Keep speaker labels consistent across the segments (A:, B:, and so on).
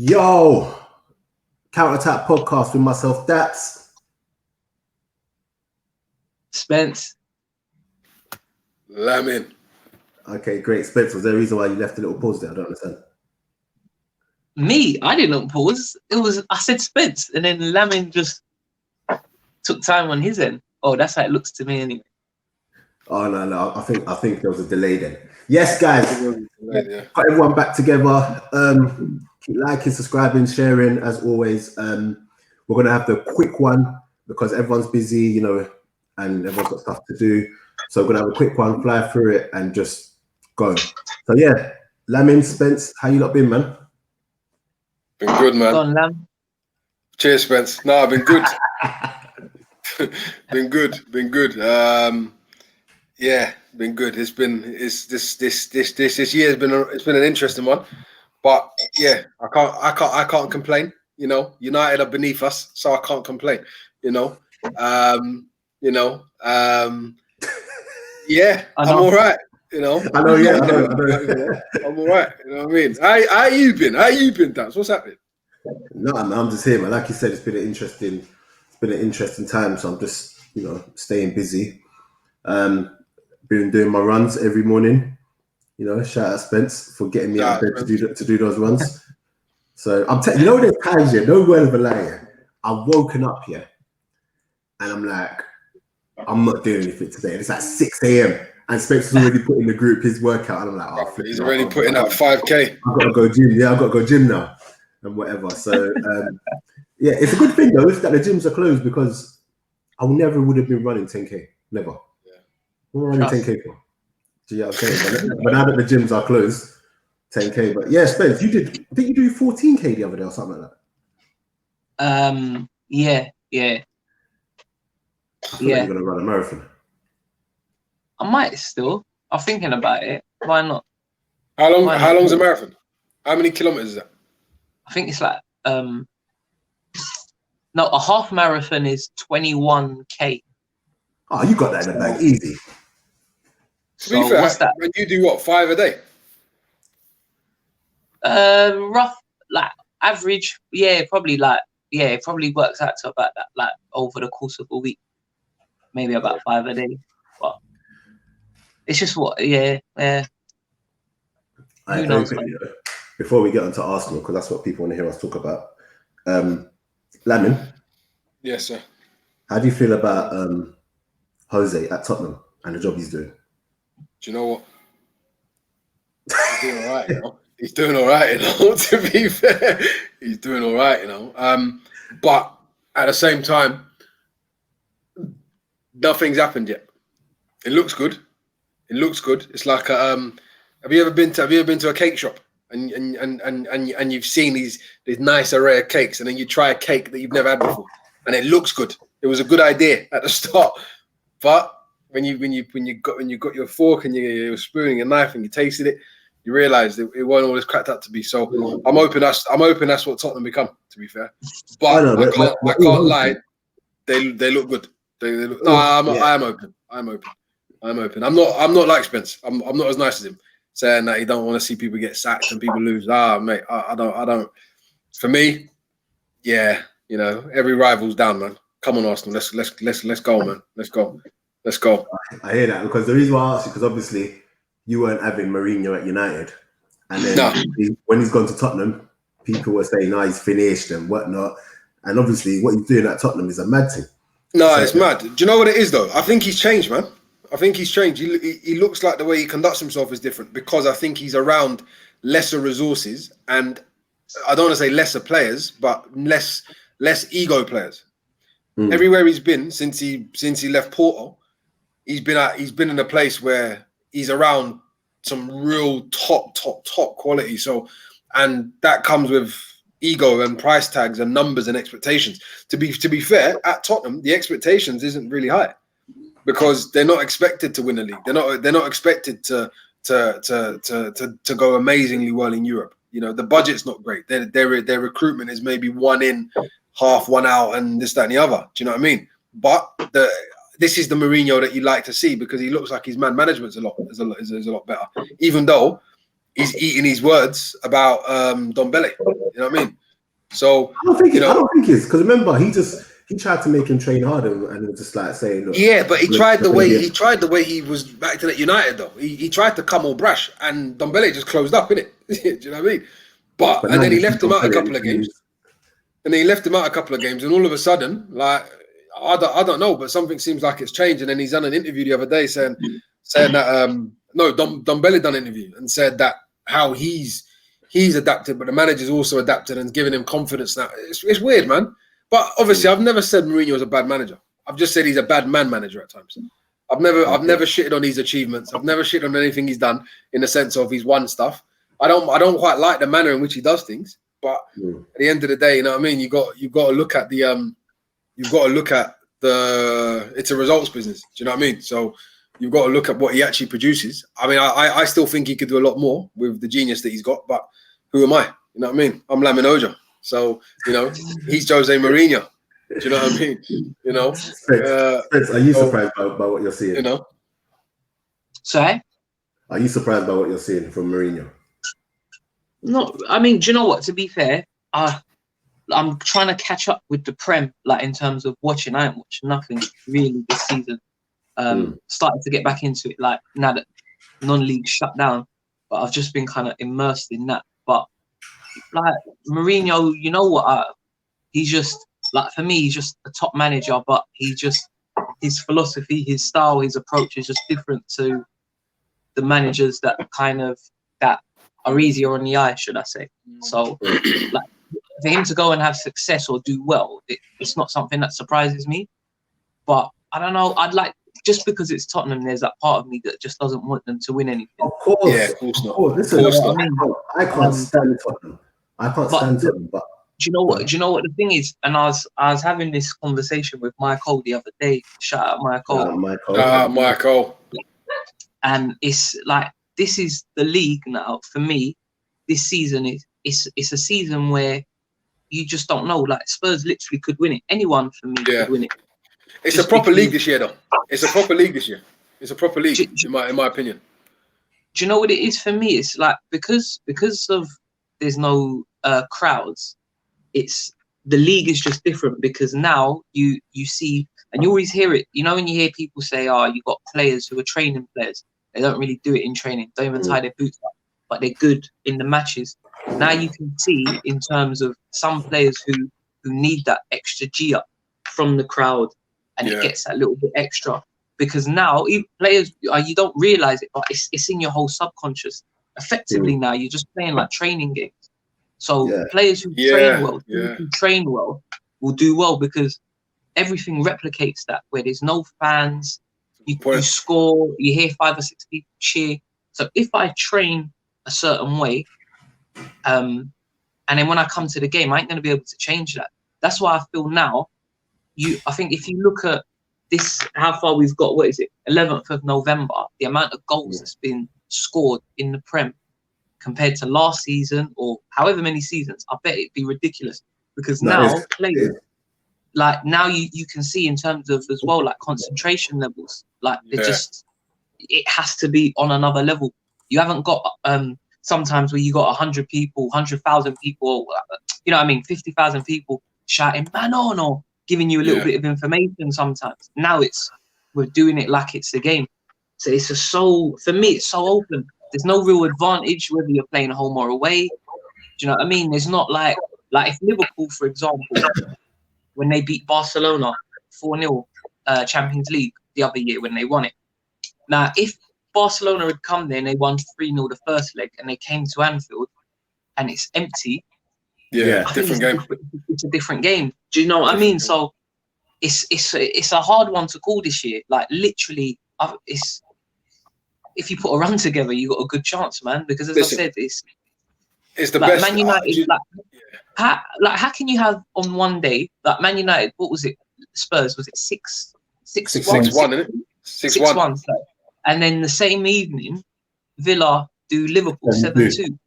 A: Yo, Counter-Attack podcast with myself, Daps.
B: Spence.
C: Lamin.
A: Okay, great. Spence, was there a reason why you left a little pause there? I don't understand.
B: Me? I didn't pause. I said Spence, and then Lamin just took time on his end. Oh, that's how it looks to me anyway.
A: Oh, no. I think there was a delay then. Yes, guys.
C: Yeah.
A: Got everyone back together. Keep liking, subscribing, sharing, as always. We're going to have the quick one because everyone's busy, and everyone's got stuff to do. So we're going to have a quick one, fly through it, and just go. So, yeah, Lamin, Spence, how you lot been, man?
C: Been good, man.
B: Go on, Lam.
C: Cheers, Spence. No, I've been good. been good. Yeah, been good. This year has been an interesting one, but yeah, I can't complain. United are beneath us, so I can't complain. Yeah, I'm all right.
A: I know.
C: I'm all right. You know what I mean? How you been? Daps? What's happening?
A: No, I'm just here, man. Like you said, it's been an interesting time. So I'm just, staying busy. Been doing my runs every morning. Shout out Spence for getting me out of bed to do those runs. So I'm there's times here, no word of a lie here. I've woken up here, and I'm like, I'm not doing anything today. And it's like 6 a.m. and Spence has already put in the group his workout, and I'm like,
C: he's already putting out 5K.
A: I've got to go gym. Yeah, I've got to go gym now and whatever. So yeah, it's a good thing though that the gyms are closed because I never would have been running 10K. Never. What am I running 10K for? Do you know what I'm saying? But now that the gyms are closed, 10K. But yeah, Spence, did you do 14K the other day or something like
B: that? Yeah.
A: I feel like you're gonna run a marathon.
B: I might still. I'm thinking about it. Why not?
C: How long's a marathon? How many kilometers is that?
B: I think it's like a half marathon is 21K.
A: Oh, you got that in the bag, easy.
C: To be fair, what's that? When you do what, 5 a day?
B: Rough, like average, probably it probably works out to about that, like over the course of a week, maybe about 5 a day. But it's just who knows?
A: Before we get onto Arsenal, because that's what people want to hear us talk about. Lamin.
C: Yes, sir.
A: How do you feel about Jose at Tottenham and the job he's doing?
C: Do you know what? He's doing all right, He's doing all right, to be fair. He's doing all right, But at the same time, nothing's happened yet. It looks good. It's like have you ever been to a cake shop and you've seen these nice array of cakes, and then you try a cake that you've never had before and it looks good. It was a good idea at the start, but when you got your fork and your spoon and your knife and you tasted it, you realised it wasn't all it's cracked up to be. So I'm hoping that's what Tottenham become, to be fair. But I can't lie, they look good. I'm open. I'm not like Spence. I'm not as nice as him, saying that he don't want to see people get sacked and people lose. Mate, I don't. For me, every rival's down, man. Come on, Arsenal. Let's go, man. Let's go.
A: I hear that, because the reason why I asked you, because obviously you weren't having Mourinho at United, and then when he's gone to Tottenham, people were saying, he's finished and whatnot. And obviously what he's doing at Tottenham is a mad thing.
C: No, it's mad. Do you know what it is, though? I think he's changed, man. I think he's changed. He looks like the way he conducts himself is different, because I think he's around lesser resources, and I don't want to say lesser players, but less ego players. Everywhere he's been since he left Porto, he's been in a place where he's around some real top quality. So, and that comes with ego and price tags and numbers and expectations. To be fair, at Tottenham, the expectations isn't really high, because they're not expected to win a league. They're not expected to go amazingly well in Europe. The budget's not great. Their recruitment is maybe 1 in, half, 1 out, and this, that, and the other. Do you know what I mean? But this is the Mourinho that you like to see, because he looks like his man management's a lot better. Even though he's eating his words about Dombele. You know what I mean? So
A: I don't think it's because remember he tried to make him train harder and it was just like saying, look,
C: yeah, but he tried the way he was acting at United though. He tried to come all brash and Dombele just closed up, innit? Do you know what I mean? But and then he left him out a couple of games. And then he left him out a couple of games, and all of a sudden, like I don't know, but something seems like it's changed. And then he's done an interview the other day saying that Dombele done an interview and said that how he's adapted, but the manager's also adapted and giving him confidence now. It's weird, man. But obviously, I've never said Mourinho is a bad manager. I've just said he's a bad man manager at times. I've never shitted on his achievements. I've never shitted on anything he's done in the sense of he's won stuff. I don't quite like the manner in which he does things. But at the end of the day, you know what I mean. You've got to look at it's a results business. Do you know what I mean? So you've got to look at what he actually produces. I mean, I still think he could do a lot more with the genius that he's got. But who am I? You know what I mean? I'm Lamin. So, you know, he's Jose Mourinho. Do you know what I mean? You know?
A: Spence, are you surprised by what you're seeing?
C: You know?
B: Sorry?
A: Are you surprised by what you're seeing from Mourinho?
B: No, I mean, do you know what? To be fair, I'm trying to catch up with the Prem, like in terms of watching. I ain't watched nothing really this season. Started to get back into it, like now that non-league shut down. But I've just been kind of immersed in that. But like Mourinho, you know what? He's just like, for me, he's just a top manager. But his philosophy, his style, his approach is just different to the managers that are easier on the eye, should I say? So, like, for him to go and have success or do well, it's not something that surprises me. But I don't know. I'd like, just because it's Tottenham, there's that part of me that just doesn't want them to win anything.
A: Of course,
C: yeah, of course not.
A: Listen, I can't stand Tottenham. I can't stand Tottenham. But
B: do you know what? Do you know what the thing is? And I was having this conversation with Michael the other day. Shout out Michael.
C: Michael.
B: And it's like, this is the league now. For me, this season it's a season where you just don't know. Like Spurs literally could win it. Anyone for me could win it.
C: It's just a proper league this year, though. It's a proper league this year. It's a proper league, in my opinion.
B: Do you know what it is for me? It's like because of there's no crowds. It's the league is just different because now you see, and you always hear it. You know when you hear people say, "Oh, you got players who are training players." They don't really do it in training. Don't even tie their boots up, but they're good in the matches. Now you can see in terms of some players who need that extra G up from the crowd, and it gets that little bit extra because now players you don't realize it, but it's in your whole subconscious. Effectively now you're just playing like training games. So players who train well will do well because everything replicates that. Where there's no fans. You score, you hear 5 or 6 people cheer. So if I train a certain way, and then when I come to the game, I ain't going to be able to change that. That's why I feel now, I think if you look at this, how far we've got, 11th of November, the amount of goals that's been scored in the Prem compared to last season or however many seasons, I bet it'd be ridiculous because players... Like now you can see in terms of as well, like concentration levels, like it has to be on another level. You haven't got sometimes where you got 100 people, 100,000 people, you know what I mean, 50,000 people shouting "man on" or giving you a little bit of information sometimes. Now we're doing it like it's a game. So for me it's so open. There's no real advantage whether you're playing home or away. Do you know what I mean? There's not like if Liverpool, for example, when they beat Barcelona 4-0 Champions League the other year when they won it. Now, if Barcelona had come there and they won 3-0 the first leg and they came to Anfield and it's empty,
C: different game.
B: It's a different game. Do you know what I mean? So it's a hard one to call this year. Like literally, if you put a run together, you got a good chance, man. Because as I said, it's
C: the
B: like
C: best.
B: Man United. How can you have on one day like Man United? What was it? Spurs was it 6-1?
C: 6-1.
B: And then the same evening, Villa do Liverpool 7-2.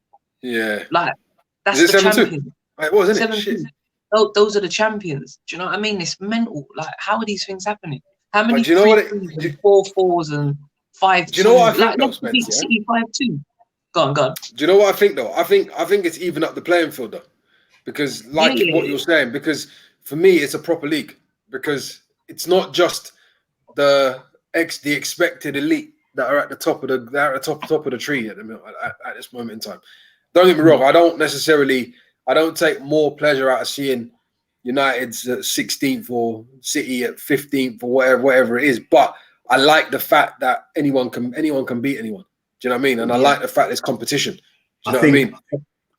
C: Yeah,
B: like that's the champions.
C: It was, isn't it? Shit.
B: Those are the champions. Do you know what I mean? It's mental. Like, how are these things happening? How many 4-4s and 5-2?
C: Do you know what I think?
B: Like, let's beat City 5-2. Go on.
C: Do you know what I think though? I think it's even up the playing field though, because what you're saying. Because for me, it's a proper league because it's not just the expected elite that are at the top of the tree at this moment in time. Don't get me wrong. I don't take more pleasure out of seeing United's at 16th or City at 15th or whatever it is. But I like the fact that anyone can beat anyone. Do you know what I mean? And I like the fact there's competition. Do you know what I mean?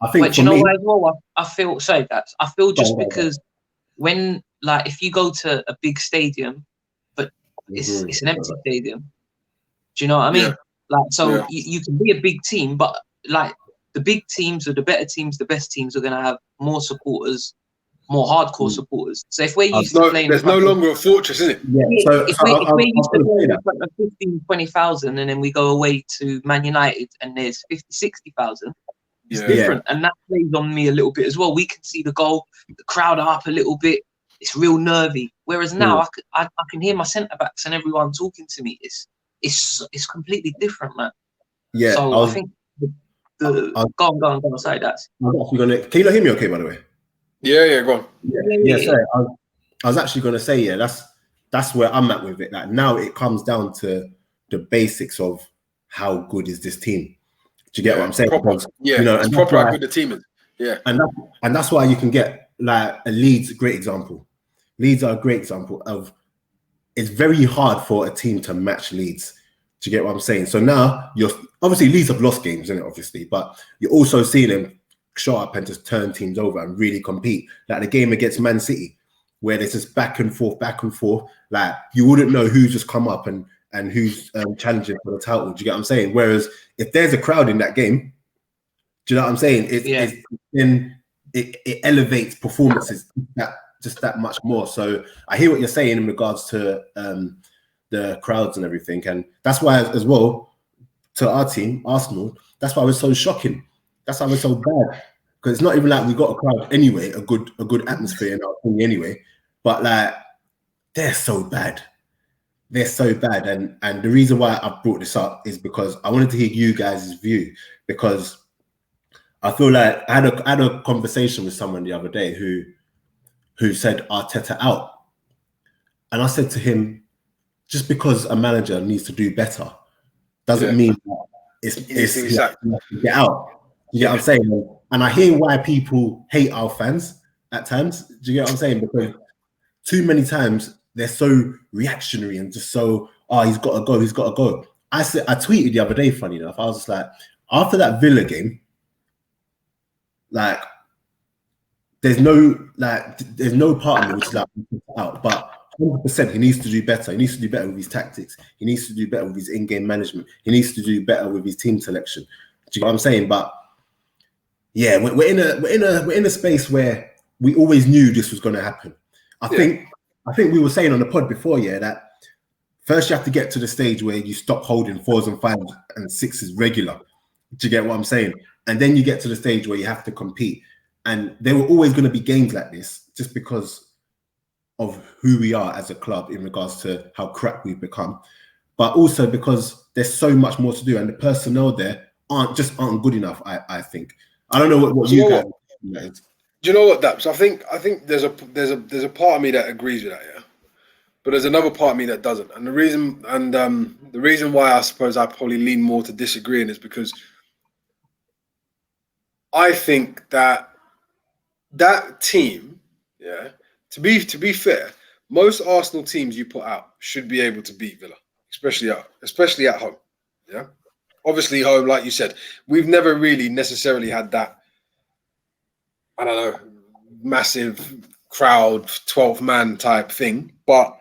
A: I think.
B: But do you know why as well? I feel just because when if you go to a big stadium, but it's an empty stadium. Do you know what I mean?
C: Yeah.
B: You can be a big team, but the big teams or the better teams, the best teams are going to have more supporters, more hardcore supporters. So if we're used to playing,
C: there's no longer a fortress, is it?
A: Yeah. So
B: if we're used to playing in front of 15, 20,000, and then we go away to Man United and there's 50, 60,000, it's different, and that plays on me a little bit as well. We can see the goal, the crowd are up a little bit. It's real nervy. Whereas now I can hear my centre backs and everyone talking to me. It's completely different, man.
A: Yeah.
B: So I think go on. Sorry, that's.
A: Can you not hear me? Okay, by the way.
C: Yeah. Go on.
A: Yeah. Sorry. I was actually going to say, that's where I'm at with it. Like now, it comes down to the basics of how good is this team. Do you get what I'm saying?
C: Because, it's proper how good the team is. Yeah.
A: And that's why you can get like a Leeds, great example. Leeds are a great example of it's very hard for a team to match Leeds. Do you get what I'm saying? So now obviously Leeds have lost games, isn't it? Obviously, but you're also seeing them show up and just turn teams over and really compete. Like the game against Man City, where there's just back and forth. Like you wouldn't know who's just come up and who's challenging for the title. Do you get what I'm saying? Whereas if there's a crowd in that game, do you know what I'm saying? It elevates performances that much more. So I hear what you're saying in regards to the crowds and everything, and that's why as well to our team, Arsenal. That's why it was so shocking. That's why we're so bad, because it's not even like we got a crowd anyway, a good atmosphere in our team anyway. But like they're so bad. They're so bad, and the reason why I brought this up is because I wanted to hear you guys' view, because I feel like I had a conversation with someone the other day who said Arteta out, and I said to him, just because a manager needs to do better doesn't mean that it's get out. You get what I'm saying? And I hear why people hate our fans at times. Do you get what I'm saying? Because too many times they're so reactionary and just so, he's got to go. I tweeted the other day, funny enough, I was just like, after that Villa game, like, there's no part of me which is like out, but 100% he needs to do better. He needs to do better with his tactics. He needs to do better with his in-game management. He needs to do better with his team selection. Do you know what I'm saying? But yeah, we're in a space where we always knew this was going to happen. I think we were saying on the pod before, that first you have to get to the stage where you stop holding 4s and 5s and 6s regular. Do you get what I'm saying? And then you get to the stage where you have to compete. And there were always going to be games like this just because of who we are as a club in regards to how crap we've become, but also because there's so much more to do, and the personnel there aren't good enough. I think. I don't know what you guys.
C: Do you know what, Daps? I think there's a part of me that agrees with that, but there's another part of me that doesn't. And the reason why I suppose I probably lean more to disagreeing is because I think that team, to be fair, most Arsenal teams you put out should be able to beat Villa, especially at home. Yeah, obviously home, like you said, we've never really necessarily had that, I don't know, massive crowd, 12th man type thing, but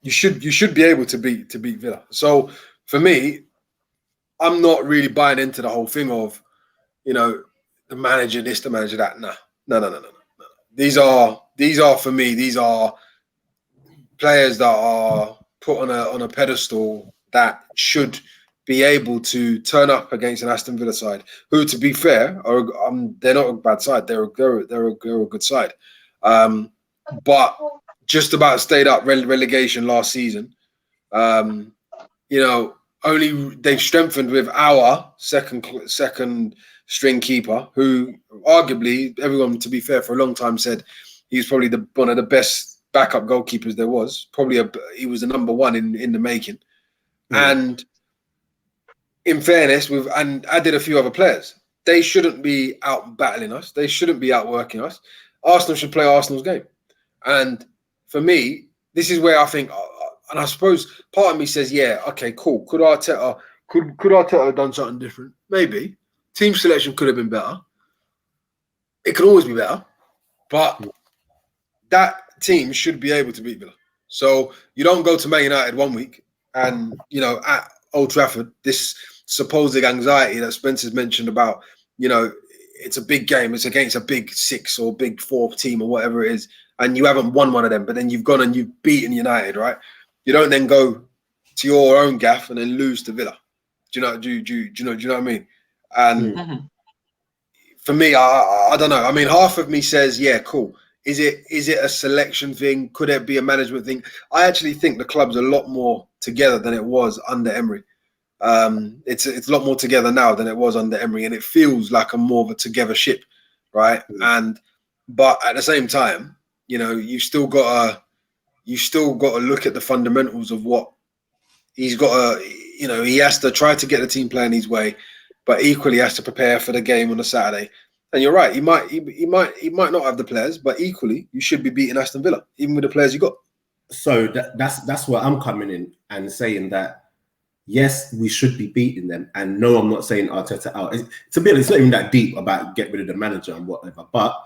C: you should be able to beat Villa. So for me, I'm not really buying into the whole thing of, the manager this, the manager that. No. These are for me. These are players that are put on a pedestal that should be able to turn up against an Aston Villa side, who, to be fair, they're not a bad side. They're a good side, but just about stayed up relegation last season. I only they've strengthened with our second string keeper, who arguably everyone, to be fair, for a long time said he's probably one of the best backup goalkeepers there was. He was the number one in the making. And in fairness, and added a few other players. They shouldn't be out battling us. They shouldn't be outworking us. Arsenal should play Arsenal's game. And for me, this is where I think, and I suppose part of me says, yeah, okay, cool. Could Arteta have done something different? Maybe. Team selection could have been better. It could always be better. But that team should be able to beat Villa. So you don't go to Man United one week and, at Old Trafford, this supposed anxiety that Spence has mentioned about, it's a big game. It's against a big 6 or big 4 team or whatever it is. And you haven't won one of them, but then you've gone and you've beaten United, right? You don't then go to your own gaff and then lose to Villa. Do you know what I mean? And for me, I don't know. I mean, half of me says, yeah, cool. Is it a selection thing? Could it be a management thing? I actually think the club's a lot more together than it was under Emery. It's a lot more together now than it was under Emery, and it feels like a more of a together ship, right? But at the same time, you've still got to look at the fundamentals of what he's got. He has to try to get the team playing his way, but equally has to prepare for the game on a Saturday. And you're right, he might not have the players, but equally you should be beating Aston Villa, even with the players you got.
A: So that's where I'm coming in and saying that yes, we should be beating them. And no, I'm not saying Arteta out. It's not even that deep about get rid of the manager and whatever. But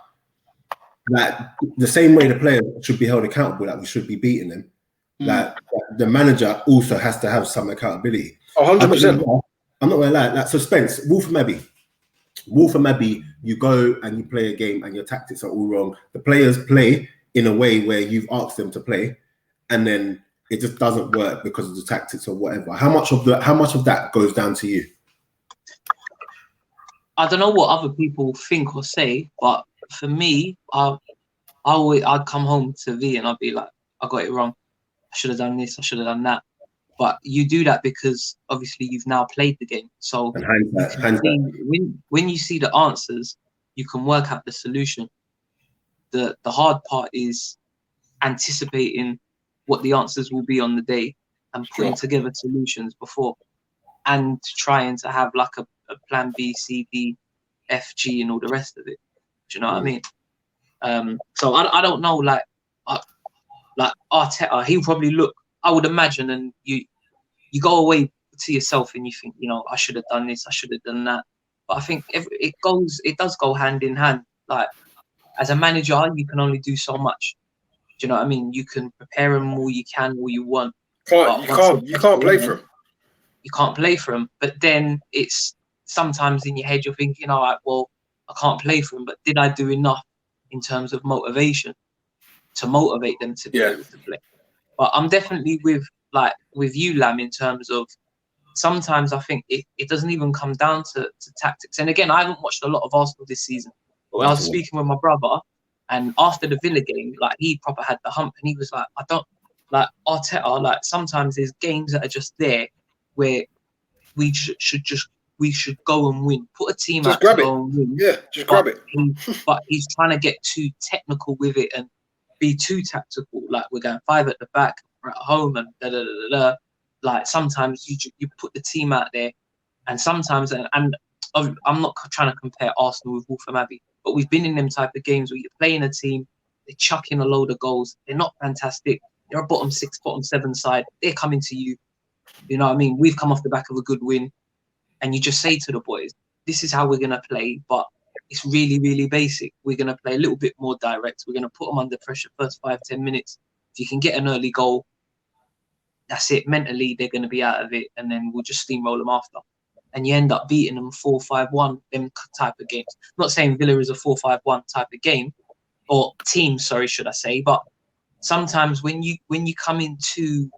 A: that the same way the players should be held accountable, that we should be beating them, that the manager also has to have some accountability.
C: 100%.
A: I'm not going to lie. So Spence, Wolverhampton Abbey, you go and you play a game and your tactics are all wrong. The players play in a way where you've asked them to play, and then it just doesn't work because of the tactics or whatever. How much of that goes down to you?
B: I don't know what other people think or say, but for me, I'd come home to V and I'd be like, I got it wrong. I should have done this. I should have done that. But you do that because obviously you've now played the game. So when you see the answers, you can work out the solution. The hard part is anticipating what the answers will be on the day and putting together solutions before, and trying to have like a plan B, C, D, F, G, and all the rest of it. Do you know what I mean? So I don't know, like Arteta, he'll probably look, I would imagine, and you go away to yourself and you think, I should have done this, I should have done that. But I think it does go hand in hand. Like, as a manager, you can only do so much. Do you know what I mean? You can prepare them all you can, all you want.
C: You can't play for him.
B: You can't play for him. But then it's sometimes in your head you're thinking, all right, well, I can't play for him, but did I do enough in terms of motivation to motivate them to be able to play? But I'm definitely with you, Lam, in terms of sometimes I think it doesn't even come down to tactics. And again, I haven't watched a lot of Arsenal this season. But when I was speaking with my brother, and after the Villa game, like, he proper had the hump, and he was like, I don't like Arteta. Like, sometimes there's games that are just there where we should go and win. Put a team
C: just
B: out
C: grab
B: to
C: it.
B: go and win.
C: Yeah, just grab it.
B: But he's trying to get too technical with it and be too tactical. Like, we're going 5 at the back, we're at home, and da da da da. Like, sometimes you put the team out there, and sometimes and I'm not trying to compare Arsenal with Wolverhampton Abbey, but we've been in them type of games where you're playing a team, they're chucking a load of goals, they're not fantastic, they're a bottom 6, bottom 7 side, they're coming to you. You know what I mean? We've come off the back of a good win, and you just say to the boys, this is how we're going to play, but it's really, really basic. We're going to play a little bit more direct. We're going to put them under pressure first 5-10 minutes. If you can get an early goal, that's it. Mentally, they're going to be out of it, and then we'll just steamroll them after. And you end up beating them 4-5-1, them type of games. I'm not saying Villa is a 4-5-1 type of game, or team, sorry, should I say. But sometimes when you come into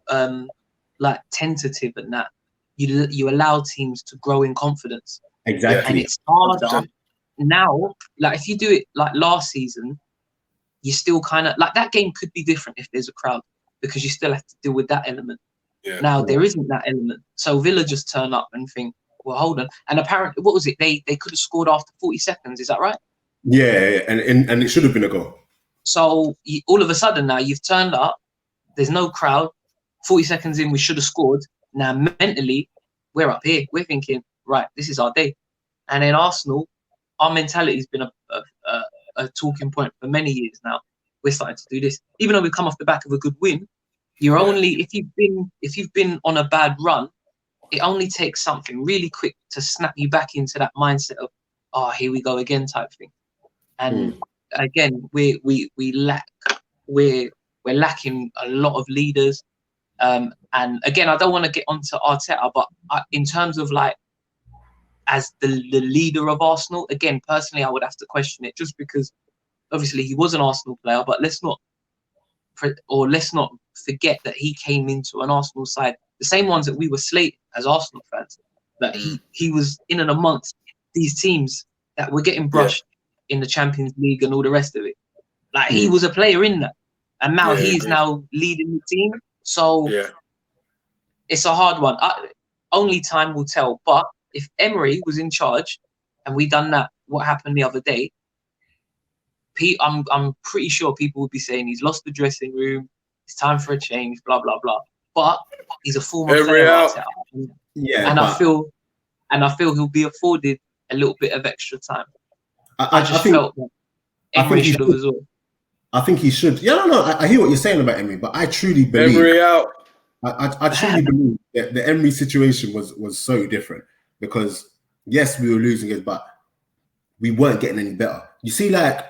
B: like tentative and that, you allow teams to grow in confidence.
A: Exactly.
B: And it's harder now. Like, if you do it like last season, you still kind of, like, that game could be different if there's a crowd, because you still have to deal with that element.
C: Yeah.
B: Now there isn't that element. So Villa just turn up and think, well, hold on. And apparently, what was it? They could have scored after 40 seconds. Is that right?
A: Yeah, and it should have been a goal.
B: So all of a sudden now you've turned up. There's no crowd. 40 seconds in, we should have scored. Now mentally, we're up here. We're thinking, right, this is our day. And in Arsenal, our mentality has been a talking point for many years now. We're starting to do this, even though we've come off the back of a good win. You're only if you've been on a bad run, it only takes something really quick to snap you back into that mindset of, oh, here we go again type thing. And again, we lack we're lacking a lot of leaders. And again, I don't want to get onto Arteta, but in terms of like as the leader of Arsenal, again, personally, I would have to question it just because obviously he was an Arsenal player, but let's not forget that he came into an Arsenal side, the same ones that we were slated as Arsenal fans, that he was in and amongst these teams that were getting brushed in the Champions League and all the rest of it. Like he was a player in that, and now he's now leading the team. So it's a hard one. Only time will tell. But if Emery was in charge and we done that, what happened the other day? I'm pretty sure people would be saying he's lost the dressing room. It's time for a change. Blah blah blah. But he's a former player, and I feel he'll be afforded a little bit of extra time. I felt that Emery should have as well.
A: I think he should. Yeah, no, I hear what you're saying about Emery, but I truly believe
C: Emery out.
A: I truly believe that the Emery situation was so different because yes, we were losing it, but we weren't getting any better. You see, like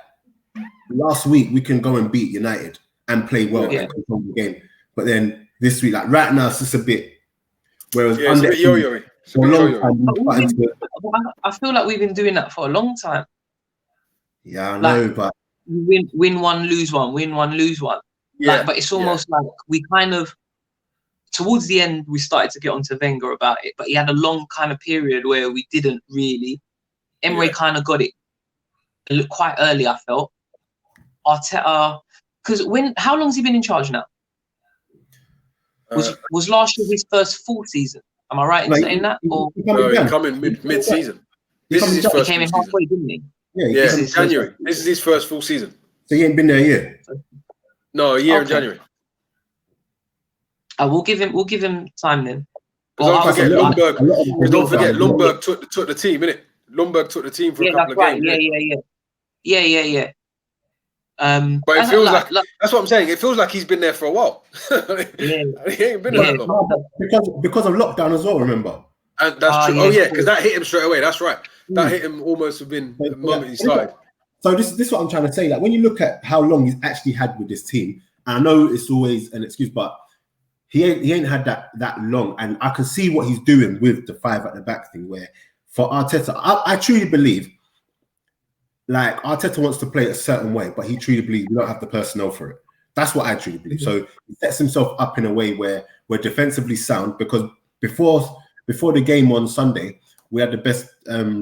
A: last week we can go and beat United and play well and control the game, but then this week, like right now, it's just a bit. Whereas
C: it's a bit yo-yo-y.
B: I feel like we've been doing that for a long time.
A: Yeah, I know, but
B: win one, lose one, win one, lose one. Yeah, like, but it's almost like we kind of towards the end we started to get onto Wenger about it, but he had a long kind of period where we didn't really. Emery kind of got it quite early. I felt Arteta because how long has he been in charge now? Was last year his first full season? Am I right in saying that? Or
C: he come in mid-season. This is his first.
B: He came in halfway, didn't he?
C: Yeah, in January. This is his first full season.
A: So he ain't been there a year?
C: No, a year in January.
B: We'll give him time then.
C: Don't forget Lundberg took the team, innit? Lundberg took the team for a couple of games.
B: Yeah.
C: But it feels like that's what I'm saying. It feels like he's been there for a while. He ain't been there that long.
A: Because of lockdown as well, remember?
C: And that's true. Because that hit him straight away. That's right. That hit him almost within the moment he started.
A: So this is what I'm trying to say. Like when you look at how long he's actually had with this team, and I know it's always an excuse, but he ain't had that long. And I can see what he's doing with the 5 at the back thing. Where for Arteta, I truly believe, like Arteta wants to play a certain way, but he truly believes we don't have the personnel for it. That's what I truly believe. So he sets himself up in a way where we're defensively sound because before the game on Sunday, we had the best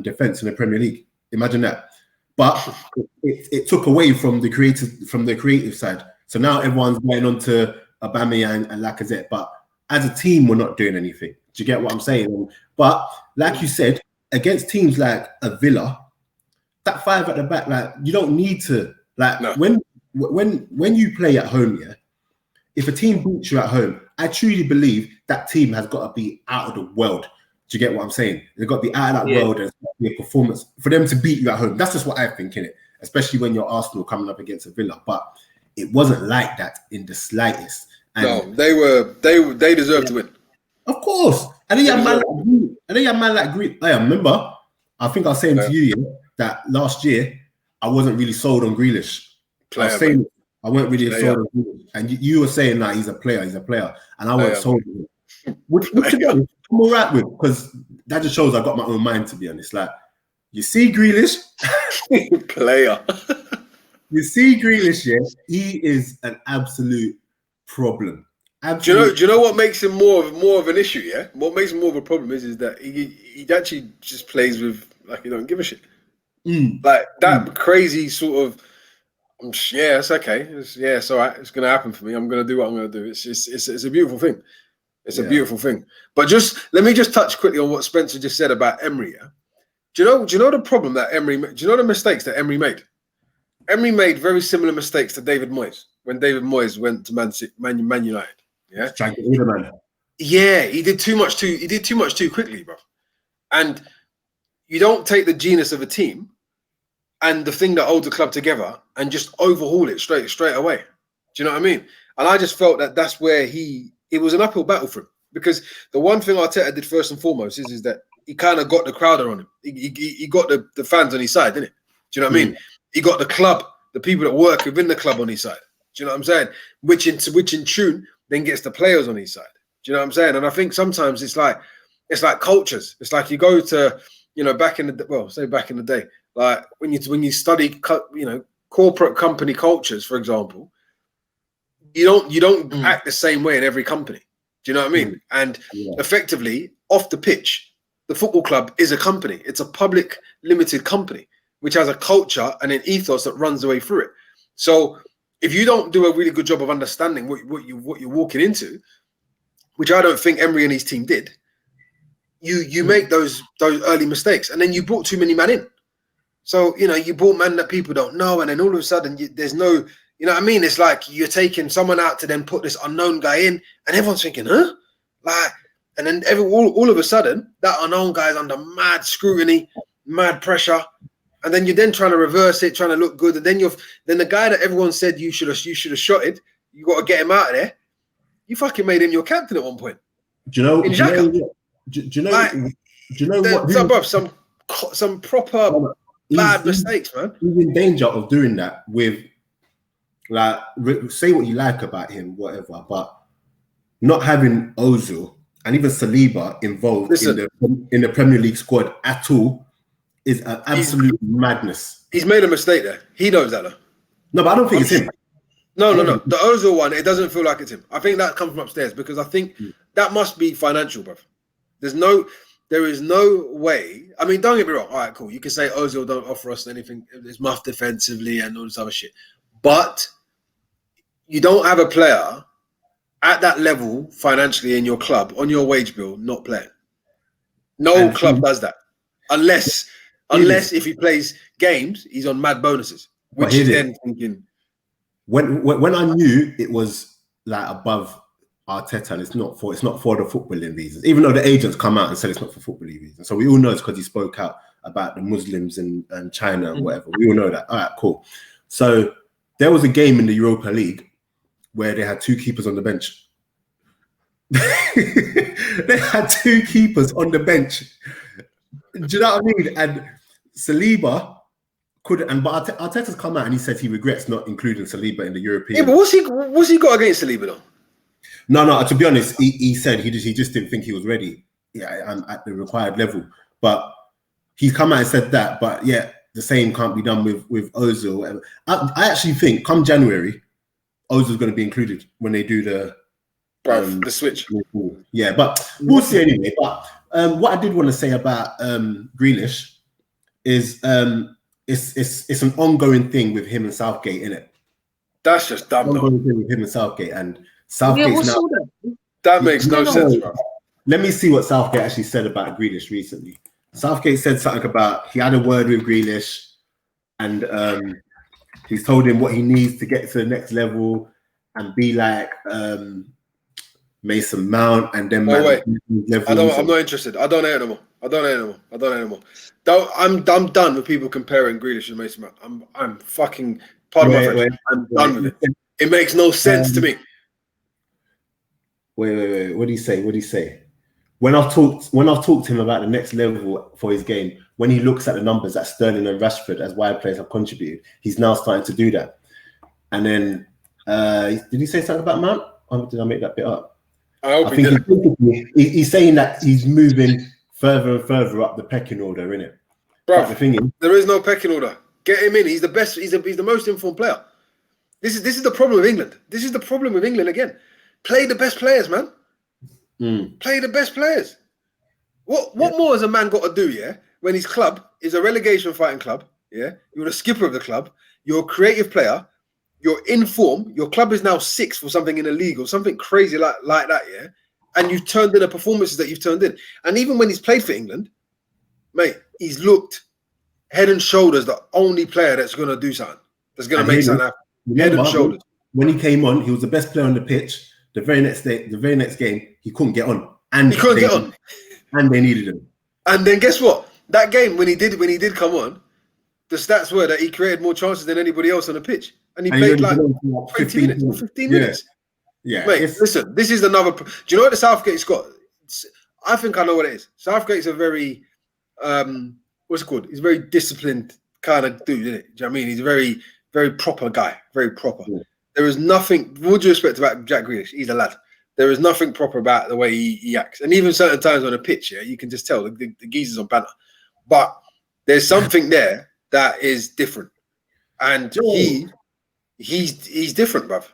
A: defense in the Premier League. Imagine that. But it took away from the creative side. So now everyone's going on to Aubameyang and Lacazette. But as a team, we're not doing anything. Do you get what I'm saying? But like you said, against teams like a Villa, that 5 at the back, like you don't need to when you play at home, if a team beats you at home, I truly believe that team has got to be out of the world. Do you get what I'm saying? They've got to be out of that world and be a performance for them to beat you at home. That's just what I think, innit? Especially when you're Arsenal coming up against a Villa. But it wasn't like that in the slightest. And
C: no, they deserve to win.
A: Of course. And then you have man like Grealish. I remember, I think I was saying to you that last year I wasn't really sold on Grealish. I weren't really sold on Grealish. And you were saying that he's a player, and I wasn't sold on him. Which I'm all right with, because that just shows I've got my own mind, to be honest. Like, you see Grealish,
C: player.
A: You see Grealish, he is an absolute problem.
C: Do you know what makes him more of an issue? Yeah, what makes him more of a problem is that he actually just plays with like he don't give a shit. Like that crazy sort of. It's okay. It's all right. It's gonna happen for me. I'm gonna do what I'm gonna do. It's a beautiful thing. It's a beautiful thing. But let me touch quickly on what Spencer just said about Emery. Yeah? Do you know the problem that Emery? Do you know the mistakes that Emery made? Emery made very similar mistakes to David Moyes when David Moyes went to Man United. Yeah, yeah, he did too much too quickly, bro. And you don't take the genius of a team and the thing that holds the club together and just overhaul it straight away. Do you know what I mean? And I just felt that that's where it was an uphill battle for him, because the one thing Arteta did first and foremost is that he kind of got the crowder on him. He got the fans on his side, didn't it? Do you know what I mean? He got the club, the people that work within the club on his side. Do you know what I'm saying? Which in tune then gets the players on his side. Do you know what I'm saying? And I think sometimes it's like cultures. It's like you go to, back in the day, like when you study, corporate company cultures, for example, you don't act the same way in every company. Do you know what I mean? And effectively, off the pitch, the football club is a company. It's a public limited company, which has a culture and an ethos that runs the way through it. So if you don't do a really good job of understanding what you're walking into, which I don't think Emery and his team did, you make those early mistakes, and then you brought too many men in. So you brought men that people don't know, and then all of a sudden there's no. You know what I mean? It's like you're taking someone out to then put this unknown guy in, and everyone's thinking, huh? Like, and then all of a sudden, that unknown guy is under mad scrutiny, mad pressure, and then you're then trying to reverse it, trying to look good, and then the guy that everyone said you should have shotted, you got to get him out of there. You fucking made him your captain at one point.
A: Do you know?
C: In some proper bad mistakes, man.
A: He's in danger of doing that with. Like, say what you like about him, whatever, but not having Ozil and even Saliba involved in the Premier League squad at all is an absolute madness.
C: He's made a mistake there. He knows that, though.
A: No, but I don't think it's him.
C: No. The Ozil one, it doesn't feel like it's him. I think that comes from upstairs, because I think that must be financial, bro. There is no way. I mean, don't get me wrong. All right, cool. You can say Ozil don't offer us anything. It's muffed defensively and all this other shit, but you don't have a player at that level financially in your club on your wage bill not playing. No club does that, unless if he plays games, he's on mad bonuses. Which is then thinking
A: when I knew it was like above Arteta, and it's not for the footballing reasons. Even though the agents come out and said it's not for footballing reasons, so we all know it's because he spoke out about the Muslims and China and whatever. We all know that. All right, cool. So there was a game in the Europa League where they had two keepers on the bench. They had two keepers on the bench. Do you know what I mean? And Saliba couldn't. But Arteta's come out and he said he regrets not including Saliba in the European.
C: Yeah, but what's he got against Saliba though?
A: No. To be honest, he said he just didn't think he was ready. Yeah, at the required level. But he's come out and said that. But yeah, the same can't be done with Ozil. I actually think come January, Ozil's going to be included when they do the
C: switch.
A: Yeah, but we'll see anyway. But what I did want to say about Grealish is it's an ongoing thing with him and Southgate, innit?
C: That's just dumb.
A: Ongoing thing with him and Southgate, and Southgate's now.
C: That makes no sense, bro.
A: Let me see what Southgate actually said about Grealish recently. Southgate said something about he had a word with Grealish, and he's told him what he needs to get to the next level and be like Mason Mount and then.
C: Oh wait, I'm not interested. I don't know anymore. I'm done with people comparing Grealish and Mason Mount. I'm fucking. Pardon my French. I'm done with it. It makes no sense to me.
A: Wait. What do you say? When I've talked to him about the next level for his game, when he looks at the numbers that Sterling and Rashford as wide players have contributed, he's now starting to do that. And then, did he say something about Mount? Or did I make that bit up?
C: I hope he did.
A: He's saying that he's moving further and further up the pecking order, innit?
C: Bro, the thing is, there is no pecking order. Get him in. He's the best. He's the most informed player. This is the problem with England. This is the problem with England again. Play the best players, man. Play the best players. What more has a man got to do, yeah? When his club is a relegation fighting club, yeah? You're the skipper of the club. You're a creative player. You're in form. Your club is now 6th or something in the league or something crazy like that, yeah? and you've turned in the performances that you've turned in. And even when he's played for England, mate, he's looked head and shoulders the only player that's going to do something, that's going to make something happen. Head and shoulders.
A: When he came on, he was the best player on the pitch. The very next game, he couldn't get on. And
C: he couldn't get on.
A: And they needed him.
C: And then guess what? That game, when he did come on, the stats were that he created more chances than anybody else on the pitch. And he played like 20 minutes or 15 minutes.
A: Yeah.
C: Mate, listen, this is another... Do you know what the Southgate's got? I think I know what it is. Southgate's a very... what's it called? He's a very disciplined kind of dude, isn't it? Do you know what I mean? He's a very, very proper guy. Very proper. Yeah. There is nothing... With all due respect about Jack Grealish, he's a lad. There is nothing proper about the way he acts. And even certain times on a pitch, you can just tell the geezer's on banter. But there's something there that is different. And he's different, bruv.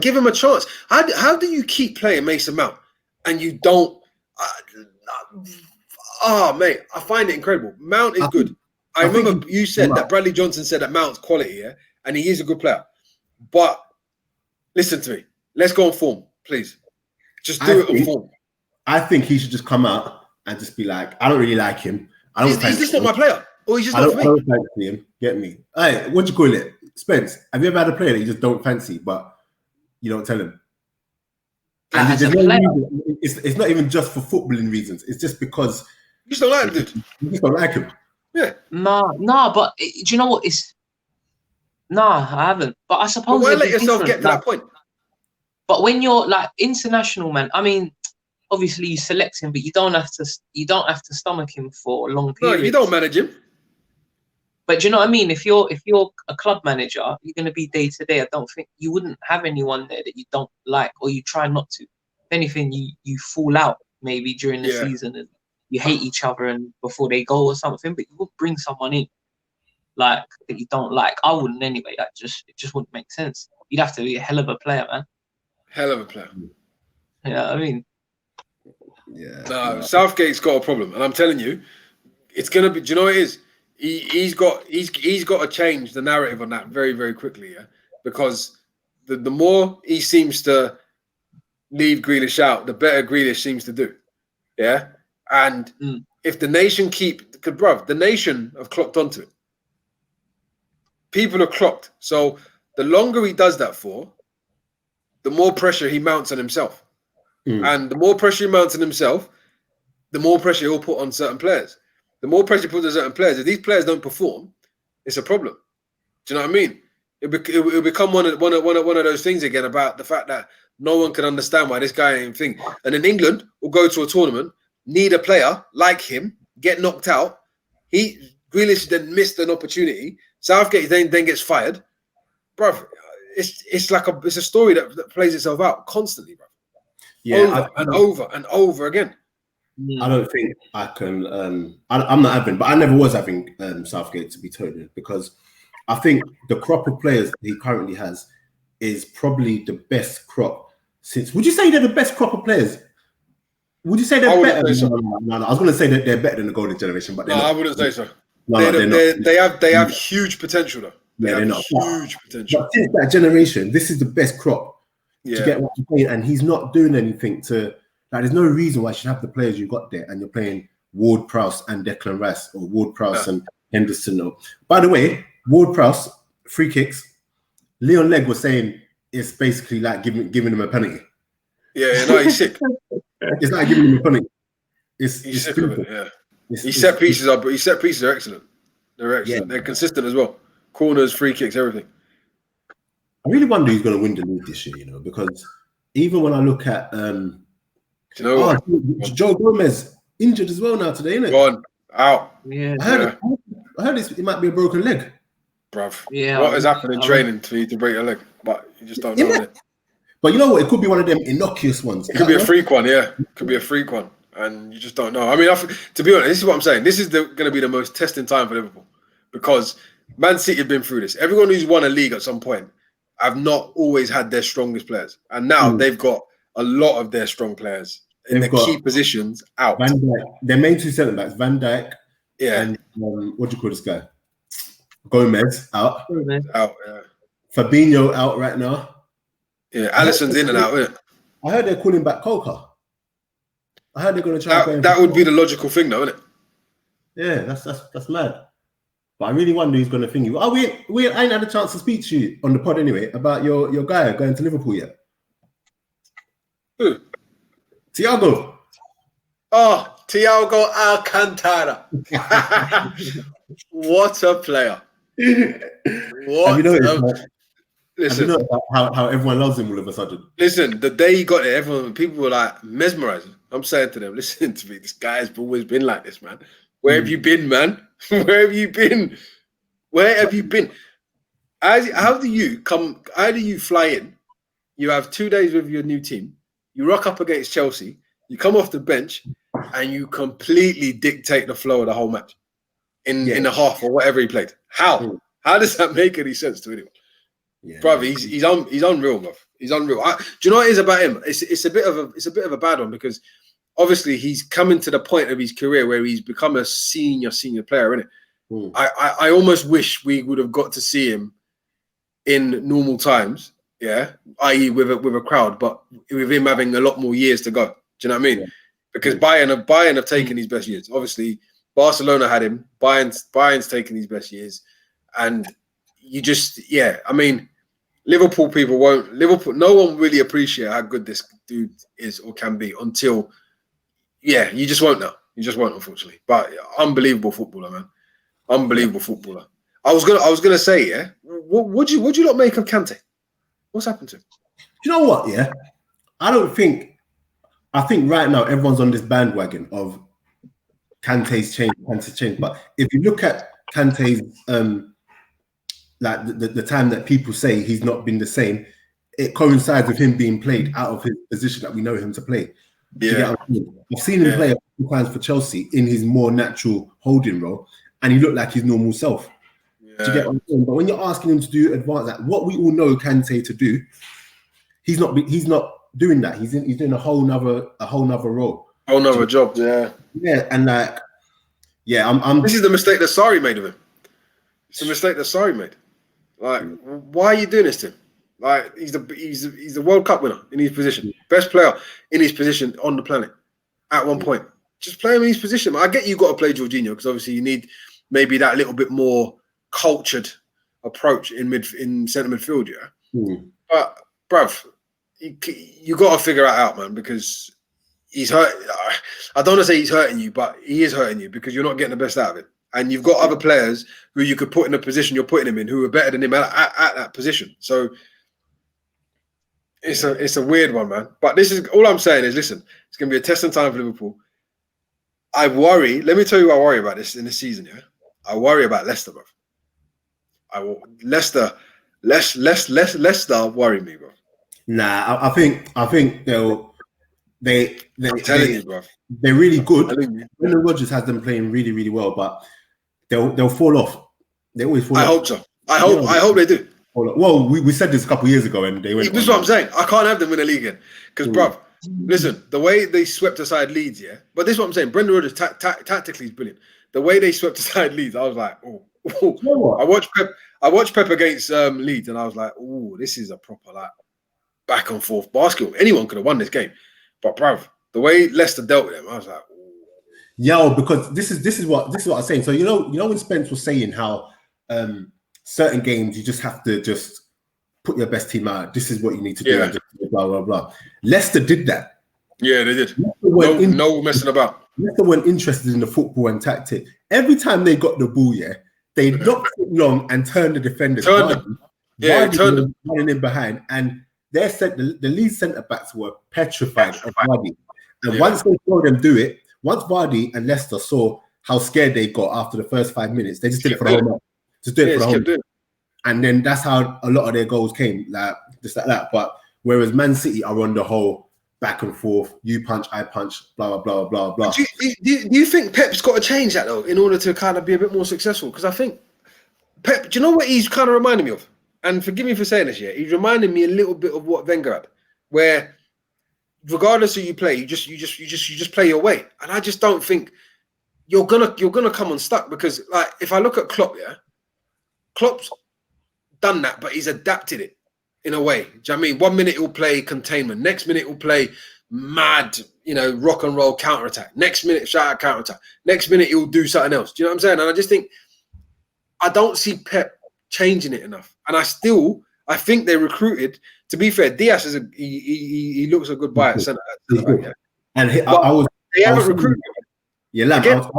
C: Give him a chance. How do you keep playing Mason Mount and you don't... mate, I find it incredible. Mount is good. I remember you said that Bradley Johnson said that Mount's quality, and he is a good player. But listen to me. Let's go on form, please. Just do it on form. I
A: think he should just come out and just be like, I don't really like him.
C: He's just not my player. Or he's just not for me.
A: I don't fancy him. Get me. Hey, what do you call it? Spence, have you ever had a player that you just don't fancy, but you don't tell him? And it's not even just for footballing reasons. It's just because
C: you just don't like him, dude.
A: You just don't like him.
C: Yeah.
B: Nah, but do you know what? I haven't. But I suppose
C: why let yourself get to that point?
B: But when you're like international, man, I mean, obviously you select him, but you don't have to stomach him for a long period.
C: No, you don't manage him.
B: But do you know what I mean? If you're a club manager, you're going to be day to day. I don't think you wouldn't have anyone there that you don't like, or you try not to. If anything, you fall out maybe during the season and you hate each other and before they go or something. But you would bring someone in like that you don't like. I wouldn't anyway. It just wouldn't make sense. You'd have to be a hell of a player, man.
C: Hell of a player.
B: Yeah, I mean,
C: no, Southgate's got a problem, and I'm telling you, it's gonna be. Do you know what it is? He's got to change the narrative on that very, very quickly, because the more he seems to leave Grealish out, the better Grealish seems to do, And if the nation the nation have clocked onto it. People are clocked, so the longer he does that for, the more pressure he mounts on himself, and the more pressure he mounts on himself, the more pressure he'll put on certain players. The more pressure he puts on certain players, if these players don't perform, it's a problem. Do you know what I mean? It'll become one of those things again about the fact that no one can understand why this guy ain't thing. And in England, will go to a tournament, need a player like him, get knocked out. Grealish then missed an opportunity. Southgate then gets fired, bruv. It's like a story that plays itself out constantly, bruv.
A: Yeah,
C: over and over again.
A: I don't think I can. I'm not having, but I never was having Southgate, to be totally, because I think the crop of players he currently has is probably the best crop since. Would you say they're the best crop of players? Would you say they're better? No, I was going to say that they're better than the golden generation, but
C: I wouldn't say so. They have huge potential, though. They're not huge potential.
A: But since that generation, this is the best crop to get what you're playing, and he's not doing anything to. Like, there's no reason why you should have the players you got there, and you're playing Ward-Prowse and Declan Rice, or Ward-Prowse and Henderson. By the way, Ward-Prowse free kicks. Leon Legg was saying it's basically like giving him a penalty.
C: Yeah, no, he's sick.
A: It's like giving him a penalty. He's
C: sick of it. Yeah, his set pieces are excellent. They're excellent. Yeah. They're consistent as well. Corners, free kicks, everything.
A: I really wonder who's going to win the league this year. Because even when I look at.
C: Do you know what?
A: Joe Gomez injured as well now today, isn't it?
C: Gone out.
B: Yeah.
A: I heard it might be a broken leg.
C: Bruv. Yeah. What has happened in training for you to break your leg? But you just don't know it.
A: But you know what? It could be one of them innocuous ones.
C: It could be a freak one, yeah. It could be a freak one. And you just don't know. I mean, to be honest, this is what I'm saying. This is going to be the most testing time for Liverpool. Because Man City have been through this. Everyone who's won a league at some point have not always had their strongest players. And now they've got a lot of their strong players in the key positions out.
A: Van Dijk, their main two centre backs, Van Dijk and what do you call this guy? Gomez out.
C: Out, yeah.
A: Fabinho out right now.
C: Yeah, Alisson's in and out, isn't it?
A: I heard they're calling back Coca. I heard they're going to try.
C: That would be the logical thing, though, isn't it?
A: Yeah, that's mad. But I really wonder who's going to think you. Oh, we ain't had a chance to speak to you on the pod anyway about your guy going to Liverpool yet.
C: Who?
A: Thiago.
C: Oh, Thiago Alcantara. What a player. What? Listen,
A: have you noticed how everyone loves him all of a sudden?
C: Listen, the day he got there, people were like mesmerizing. I'm saying to them, listen to me, this guy's always been like this, man. Where have you been, man? Where have you been? Where have you been? How do you fly in? You have 2 days with your new team. You rock up against Chelsea. You come off the bench, and you completely dictate the flow of the whole match in the half or whatever he played. How? How does that make any sense to anyone? Yeah, brother, he's unreal, bro. He's unreal. Do you know what it is about him? It's a bit of a bad one because obviously he's coming to the point of his career where he's become a senior player, isn't it? I almost wish we would have got to see him in normal times, yeah, i.e. with a crowd, but with him having a lot more years to go. Do you know what I mean? Yeah. Because Bayern have taken his best years. Obviously, Barcelona had him. Bayern's taken his best years, and you just I mean. Liverpool people won't. No one really appreciate how good this dude is or can be until, you just won't know. You just won't, unfortunately. But unbelievable footballer, man. Unbelievable footballer. I was gonna say, What do you not make of Kante? What's happened to him?
A: You know what? Yeah, I think right now everyone's on this bandwagon of Kante's changed. But if you look at Kante's like the time that people say he's not been the same, it coincides with him being played out of his position that we know him to play.
C: Yeah,
A: I've seen him play a few times for Chelsea in his more natural holding role, and he looked like his normal self. Yeah. Do you get what I'm saying? But when you're asking him to do advanced, like what we all know Kante to do, he's not doing that. He's doing a whole nother role,
C: whole nother job. Yeah,
A: and I'm.
C: This is the mistake that Sarri made of him. It's a mistake that Sarri made. Like, why are you doing this to him? Like, he's the World Cup winner in his position, best player in his position on the planet at one point. Just play him in his position. I get you got to play Jorginho because obviously you need maybe that little bit more cultured approach in centre midfield, yeah. But bruv, you got to figure that out, man, because he's hurt. I don't want to say he's hurting you, but he is hurting you because you're not getting the best out of it. And you've got other players who you could put in a position you're putting him in who are better than him at that position. So it's a weird one, man. But this is all I'm saying is, listen, it's going to be a testing time for Liverpool. I worry. Let me tell you what I worry about this in this season. Yeah, I worry about Leicester, bro. Leicester worry me, bro.
A: Nah, I think I'm telling
C: you, bro.
A: They're really good. Brendan Rodgers has them playing really, really well, but they'll fall off. They always fall off.
C: I hope so. I hope they do.
A: Well, we said this a couple of years ago, and they went.
C: This is what I'm saying. I can't have them in the league again because, bruv, listen, the way they swept aside Leeds, yeah. But this is what I'm saying. Brendan Rodgers tactically is brilliant. The way they swept aside Leeds, I was like, oh. You know what? I watched Pep against Leeds, and I was like, oh, this is a proper like back and forth basketball. Anyone could have won this game, but bruv, the way Leicester dealt with them, I was like, ooh.
A: Yeah, because this is what I'm saying. So you know when Spence was saying how certain games you just have to just put your best team out. This is what you need to do. And just blah blah blah. Leicester did that.
C: Yeah, they did. No messing about.
A: Leicester weren't interested in the football and tactic. Every time they got the ball, they knocked it long and turned the defenders.
C: Turned them
A: running in behind, and the lead centre backs were petrified of Vardy. And once they saw them do it, once Vardy and Leicester saw how scared they got after the first 5 minutes, they just did it for the whole match. Just do it for the whole match. And then that's how a lot of their goals came, like just like that. But whereas Man City are on the whole back and forth, you punch, I punch, blah, blah, blah, blah, blah.
C: Do you think Pep's got to change that, though, in order to kind of be a bit more successful? Because I think Pep, do you know what he's kind of reminding me of? And forgive me for saying this, he's reminding me a little bit of what Wenger had, where regardless of who you play, you just play your way. And I just don't think you're gonna come unstuck because, like, if I look at Klopp, Klopp's done that, but he's adapted it. in a way. Do you know what I mean? 1 minute he'll play containment. Next minute he'll play mad, rock and roll counter-attack. Next minute, shout out counter-attack. Next minute he'll do something else. Do you know what I'm saying? And I just think, I don't see Pep changing it enough. And I think they recruited, to be fair, Diaz is he looks a good buy at centre back. Yeah.
A: And
C: they haven't recruited him.
A: Yeah, Lam,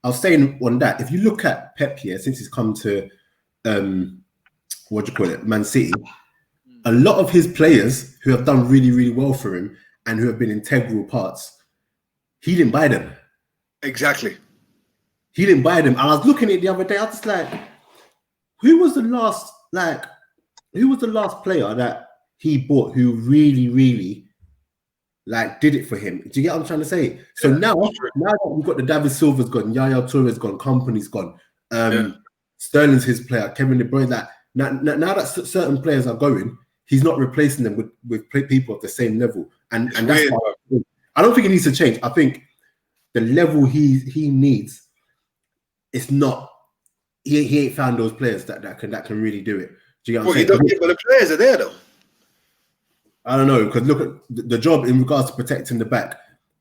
A: I was saying on that, if you look at Pep here, since he's come to Man City, a lot of his players who have done really, really well for him and who have been integral parts, he didn't buy them.
C: Exactly.
A: He didn't buy them. And I was looking at it the other day, I was just like, who was the last player that he bought who really, really did it for him? Do you get what I'm trying to say? So now that we've got the David Silva's gone, Yaya Touré's gone, Company's gone, Sterling's his player, Kevin De Bruyne, now that certain players are going, he's not replacing them with people at the same level. And that's why I don't think it needs to change. I think the level he needs, it's not, he ain't found those players that can really do it. Do you get what I'm saying?
C: But the players are there though.
A: I don't know, because look at the job in regards to protecting the back.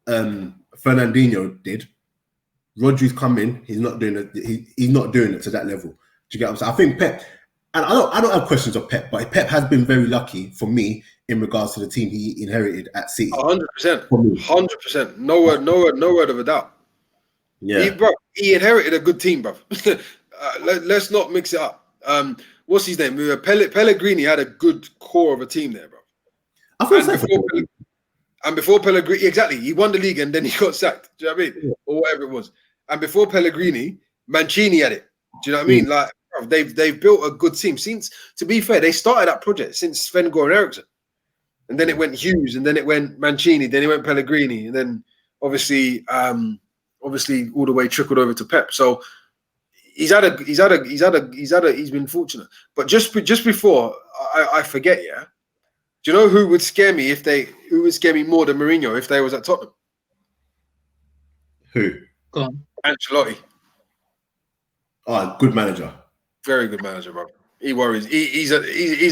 A: Fernandinho did. Rodri's come in. He's not doing it. He's not doing it to that level. Do you get what I'm saying? I think Pep, and I don't have questions of Pep, but Pep has been very lucky for me in regards to the team he inherited at City.
C: 100%, 100%. No word of a doubt.
A: Yeah,
C: he inherited a good team, bro. Let's not mix it up. What's his name? Pellegrini had a good core of a team there, bro. And before Pellegrini, exactly, he won the league and then he got sacked. Do you know what I mean? Yeah. Or whatever it was. And before Pellegrini, Mancini had it. Do you know what I mean? Like, bro, they've built a good team. Since, to be fair, they started that project since Sven-Goran Eriksson. And then it went Hughes, and then it went Mancini, then it went Pellegrini, and then obviously all the way trickled over to Pep. So he's been fortunate. But just before I forget, yeah. Do you know who would scare me more than Mourinho if they was at Tottenham?
A: Who?
B: Go on.
C: Ancelotti.
A: Oh, good manager.
C: Very good manager, bro. He worries. He's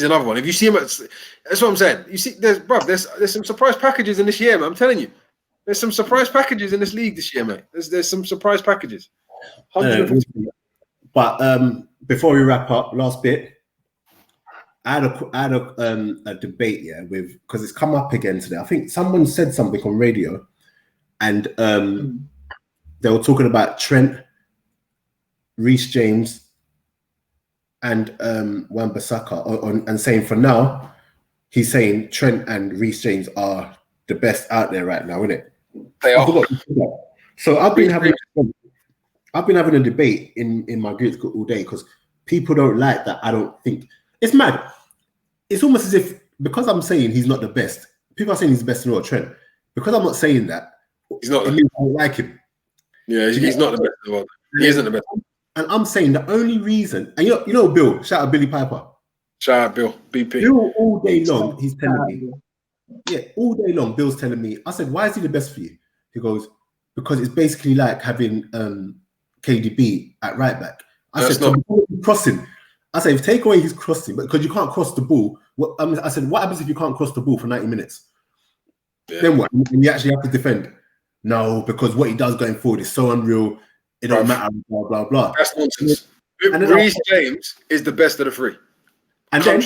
C: another one. If you see him that's what I'm saying. You see, there's some surprise packages in this year, man. I'm telling you. There's some surprise packages in this league this year, mate. There's some surprise packages. 150%.
A: But before we wrap up, last bit. I had a debate, because it's come up again today. I think someone said something on radio, and they were talking about Trent, Reece James, and Wan-Bissaka, and saying for now, he's saying Trent and Reece James are the best out there right now, isn't it?
C: They are.
A: So I've been having a debate in my group all day because people don't like that. I don't think. It's mad. It's almost as if, because I'm saying he's not the best, people are saying he's the best in all, Trent. Because I'm not saying that,
C: he's not.
A: I don't like him.
C: Yeah, he's not the best in the world. He isn't the best.
A: And I'm saying the only reason, and you know Bill, shout out Billy Piper.
C: Shout out Bill, BP.
A: Bill, all day long, he's telling me, all day long, Bill's telling me, I said, why is he the best for you? He goes, because it's basically like having KDB at right back. I said, crossing. I said, if take away his crossing, because you can't cross the ball. I said, what happens if you can't cross the ball for 90 minutes? Yeah. Then what? And you actually have to defend? No, because what he does going forward is so unreal. It don't matter, blah, blah, blah.
C: That's nonsense. Reece James is the best of the three.
A: And then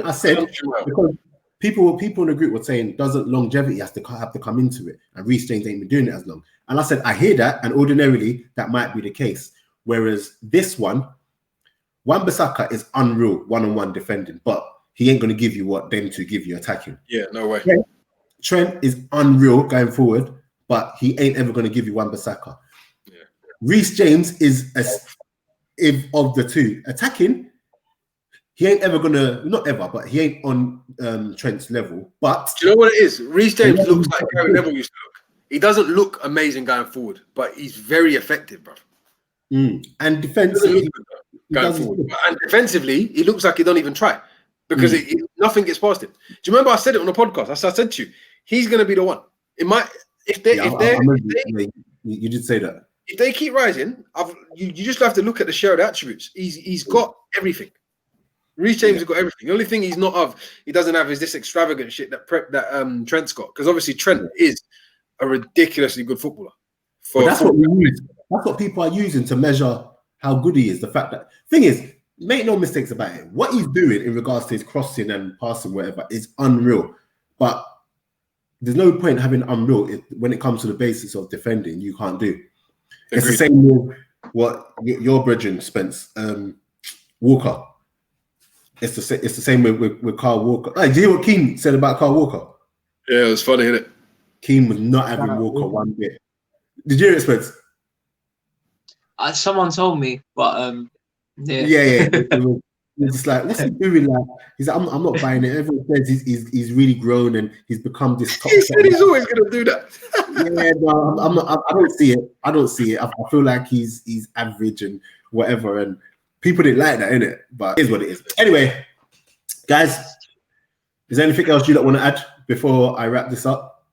A: I said, because people in the group were saying, doesn't longevity have to come into it? And Reece James ain't been doing it as long. And I said, I hear that, and ordinarily, that might be the case. Whereas this one, Wan-Bissaka is unreal one-on-one defending, but he ain't going to give you what them two give you attacking.
C: Yeah, no way.
A: Trent is unreal going forward, but he ain't ever going to give you Wan-Bissaka. Yeah. Reece James is, if of the two, attacking, he ain't ever going to, not ever, but he ain't on Trent's level. But
C: do you know what it is? Reece James looks like Gary Neville used to look. He doesn't look amazing going forward, but he's very effective, bro.
A: And defensively,
C: and defensively, he looks like he don't even try because nothing gets past him. Do you remember I said it on the podcast? I said to you, he's going to be the one. It might
A: you did say that.
C: If they keep rising, you just have to look at the shared attributes. He's got everything. Reece James has got everything. The only thing he doesn't have is this extravagant shit that Trent's got. Because obviously Trent is a ridiculously good footballer.
A: That's what we use. That's what people are using to measure how good he is. The fact that thing is, make no mistakes about it. What he's doing in regards to his crossing and passing, whatever, is unreal. But there's no point having unreal when it comes to the basics of defending. You can't do. It's the same with what your brethren, Spence, Walker. It's the same with Carl Walker. Like, do you hear what Keane said about Carl Walker?
C: Yeah, it was funny, isn't it?
A: Keane was not having Walker one bit. Did you hear it, Spence?
B: Someone told me, but yeah.
A: It was just like, what's he doing? Like, he's like, I'm not buying it. Everyone says he's really grown and he's become this.
C: He said he's always going to do that.
A: Yeah, no, I'm not. I don't see it. I feel like he's average and whatever, and people didn't like that, innit? But it is what it is. Anyway, guys, is there anything else you don't want to add before I wrap this up?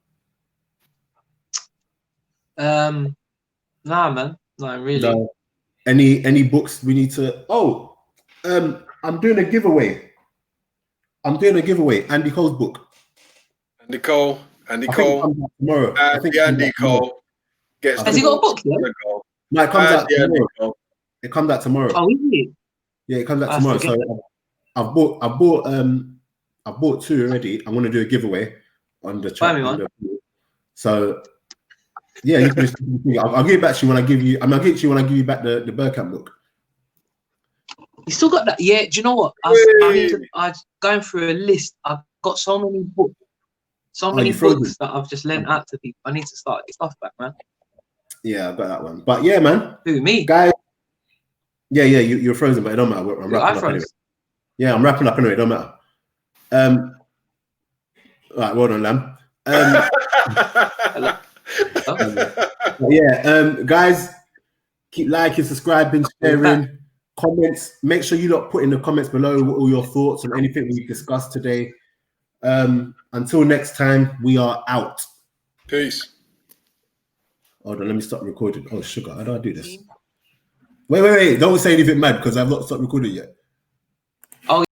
B: Nah, man, not really.
A: No. Any books we need to? Oh, I'm doing a giveaway. Andy Cole's book.
C: Andy Cole.
A: Tomorrow.
C: Andy Cole.
B: Has he got a book yet?
A: No, it comes out tomorrow. It comes out tomorrow.
B: Oh, is it?
A: Yeah, it comes out tomorrow. So I've bought two already. I'm gonna do a giveaway on the chat. So yeah, you can just, I'll give it back to you when I give you. I'll get you when I give you back the Bergkamp book.
B: You still got that? Yeah. Do you know what? I'm going through a list. I've got so many books. So many books that I've just lent out to people. I need to start this stuff back, man.
A: Yeah, I've got that one. But yeah, man.
B: Who, me?
A: Guys. Yeah, you're frozen, but it don't matter. I'm wrapping up anyway. Yeah, I'm wrapping up anyway. It don't matter. All right, well done, Lam. Guys, keep liking, subscribing, sharing, comments. Make sure you lot put in the comments below all your thoughts on anything we discussed today. Until next time, we are out.
C: Peace.
A: Hold on, let me stop recording. Oh, sugar, how do I do this? Wait. Don't say anything mad because I've not stopped recording yet.